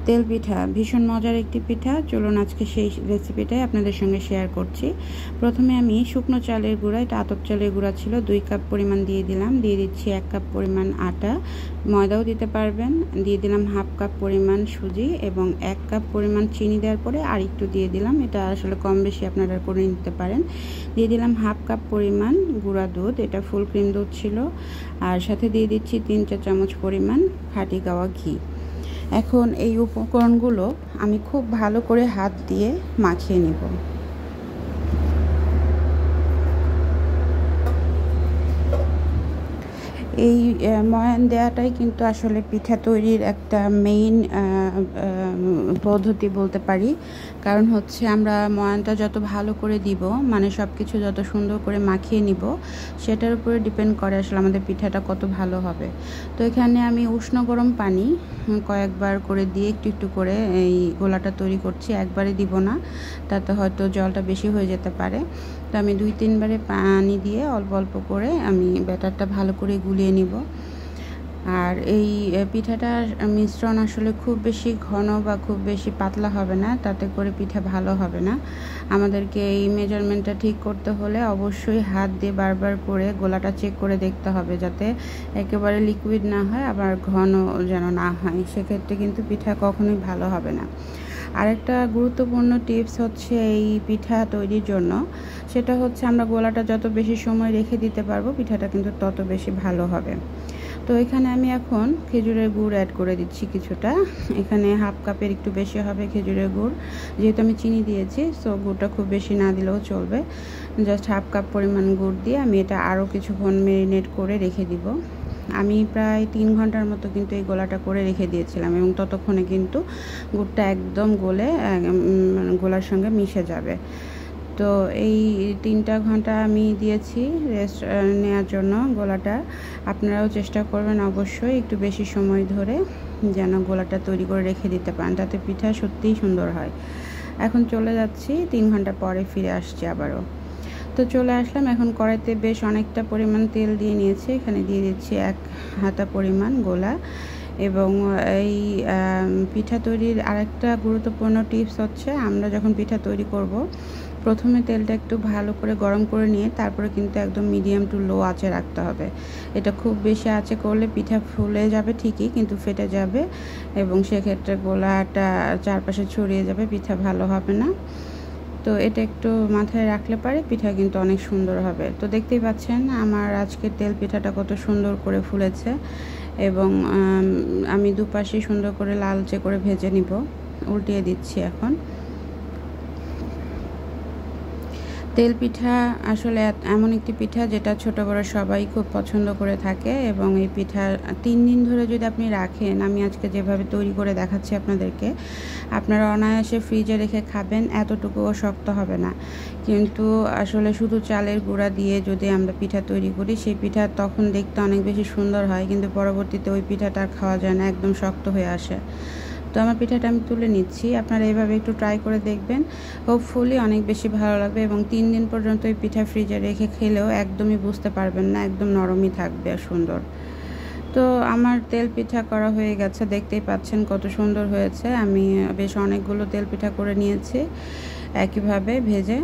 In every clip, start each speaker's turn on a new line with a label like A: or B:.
A: তেল পিঠা ভীষণ মজার একটি পিঠা। চলুন আজকে সেই রেসিপিটাই আপনাদের সঙ্গে শেয়ার করছি। প্রথমে আমি শুকনো চালের গুঁড়া, এটা আতপ চালের গুঁড়া ছিল, 2 কাপ পরিমাণ দিয়ে দিলাম। দিয়ে দিচ্ছি 1 কাপ পরিমাণ আটা, ময়দাও দিতে পারবেন। দিয়ে দিলাম হাফ কাপ পরিমাণ সুজি এবং 1 কাপ পরিমাণ চিনি দেওয়ার পরে আর একটু দিয়ে দিলাম, এটা আসলে কম বেশি আপনারা করে নিতে পারেন। দিয়ে দিলাম হাফ কাপ পরিমাণ গুঁড়া দুধ, এটা ফুল ক্রিম দুধ ছিল। আর সাথে দিয়ে দিচ্ছি 3 চা চামচ পরিমাণ খাঁটি গাওয়া ঘি। এখন এই উপকরণগুলো আমি খুব ভালো করে হাত দিয়ে মাখিয়ে নিব। এই ময়ান দেওয়াটাই কিন্তু আসলে পিঠা তৈরির একটা মেইন পদ্ধতি বলতে পারি। কারণ হচ্ছে আমরা ময়ানটা যত ভালো করে দিব, মানে সব কিছু যত সুন্দর করে মাখিয়ে নিব, সেটার উপরে ডিপেন্ড করে আসলে আমাদের পিঠাটা কত ভালো হবে। তো এখানে আমি উষ্ণ গরম পানি কয়েকবার করে দিয়ে একটু একটু করে এই গোলাটা তৈরি করছি। একবারে দিব না, তাতে হয়তো জলটা বেশি হয়ে যেতে পারে। তো আমি 2-3 বারে পানি দিয়ে অল্প অল্প করে আমি ব্যাটারটা ভালো করে গুলিয়ে নিব। আর এই পিঠাটার মিশ্রণ আসলে খুব বেশি ঘন বা খুব বেশি পাতলা হবে না, তাতে করে পিঠা ভালো হবে না। আমাদেরকে এই মেজারমেন্টটা ঠিক করতে হলে অবশ্যই হাত দিয়ে বারবার করে গোলাটা চেক করে দেখতে হবে, যাতে একেবারে লিকুইড না হয় আবার ঘন যেন না হয়, সেক্ষেত্রে কিন্তু পিঠা কখনোই ভালো হবে না। আরেকটা গুরুত্বপূর্ণ টিপস হচ্ছে এই পিঠা তৈরির জন্য, সেটা হচ্ছে আমরা গোলাটা যত বেশি সময় রেখে দিতে পারবো, পিঠাটা কিন্তু তত বেশি ভালো হবে। তো এখানে আমি এখন খেজুরের গুড় অ্যাড করে দিচ্ছি কিছুটা। এখানে হাফ কাপের একটু বেশি হবে খেজুরের গুড়, যেহেতু আমি চিনি দিয়েছি, সো গুড়টা খুব বেশি না দিলেও চলবে। জাস্ট হাফ কাপ পরিমাণ গুড় দিয়ে আমি এটা আরও কিছুক্ষণ ম্যারিনেট করে রেখে দিব। আমি প্রায় 3 ঘন্টার মতো কিন্তু এই গোলাটা করে রেখে দিয়েছিলাম, এবং ততক্ষণে কিন্তু গুড়টা একদম গলে গোলার সঙ্গে মিশে যাবে। তো এই 3টা ঘন্টা আমি দিয়েছি রেস্ট নেওয়ার জন্য গোলাটা। আপনারাও চেষ্টা করবেন অবশ্যই একটু বেশি সময় ধরে যেন গোলাটা তৈরি করে রেখে দিতে পারেন, তাতে পিঠা সত্যিই সুন্দর হয়। এখন চলে যাচ্ছি, 3 ঘন্টা পরে ফিরে আসছি আবারও। তো চলে আসলাম, এখন কড়াইতে বেশ অনেকটা পরিমাণ তেল দিয়ে নিয়েছি। এখানে দিয়ে দিচ্ছি 1 হাতা পরিমাণ গোলা। এবং এই পিঠা তৈরির আরেকটা গুরুত্বপূর্ণ টিপস হচ্ছে, আমরা যখন পিঠা তৈরি করব, প্রথমে তেলটা একটু ভালো করে গরম করে নিয়ে তারপরে কিন্তু একদম মিডিয়াম টু লো আঁচে রাখতে হবে। এটা খুব বেশি আঁচে করলে পিঠা ফুলে যাবে ঠিকই, কিন্তু ফেটে যাবে এবং সেক্ষেত্রে গোলাটা চারপাশে ছড়িয়ে যাবে, পিঠা ভালো হবে না। তো এটা একটু মাথায় রাখলে পারে পিঠা কিন্তু অনেক সুন্দর হবে। তো দেখতেই পাচ্ছেন আমার আজকের তেল পিঠাটা কত সুন্দর করে ফুলেছে, এবং আমি দুপাশে সুন্দর করে লালচে করে ভেজে নিব। উল্টিয়ে দিচ্ছি এখন। তেল পিঠা আসলে এমন একটি পিঠা যেটা ছোট বড় সবাই খুব পছন্দ করে থাকে, এবং এই পিঠা 3 দিন ধরে যদি আপনি রাখেন, আমি আজকে যেভাবে তৈরি করে দেখাচ্ছি আপনাদেরকে, আপনারা অনায়াসে ফ্রিজে রেখে খাবেন, এতটুকুও শক্ত হবে না। কিন্তু আসলে শুধু চালের গুঁড়া দিয়ে যদি আমরা পিঠা তৈরি করি, সেই পিঠা তখন দেখতে অনেক বেশি সুন্দর হয়, কিন্তু পরবর্তীতে ওই পিঠাটা আর খাওয়া যায় না, একদম শক্ত হয়ে আসে। তো আমার পিঠাটা আমি তুলে নিচ্ছি, আপনারা এইভাবে একটু ট্রাই করে দেখবেন, হোপফুলি অনেক বেশি ভালো লাগবে। এবং 3 দিন পর্যন্ত এই পিঠা ফ্রিজে রেখে খেলেও একদমই বুঝতে পারবেন না, একদম নরমই থাকবে আর সুন্দর। তো আমার তেল পিঠা করা হয়ে গেছে, দেখতেই পাচ্ছেন কত সুন্দর হয়েছে। আমি বেশ অনেকগুলো তেল পিঠা করে নিয়েছি একইভাবে ভেজে।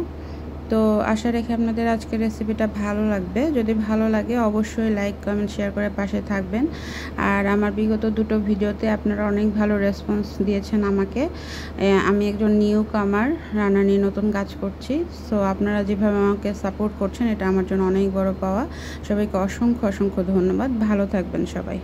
A: তো আশা রেখে আপনাদের আজকের রেসিপিটা ভালো লাগবে। যদি ভালো লাগে অবশ্যই লাইক কমেন্ট শেয়ার করে পাশে থাকবেন। আর আমার বিগত 2টো ভিডিওতে আপনারা অনেক ভালো রেসপন্স দিয়েছেন আমাকে। আমি একজন নিউ কামার, রান্না নিয়ে নতুন কাজ করছি। সো আপনারা যেভাবে আমাকে সাপোর্ট করছেন, এটা আমার জন্য অনেক বড় পাওয়া। সবাইকে অসংখ্য অসংখ্য ধন্যবাদ। ভালো থাকবেন সবাই।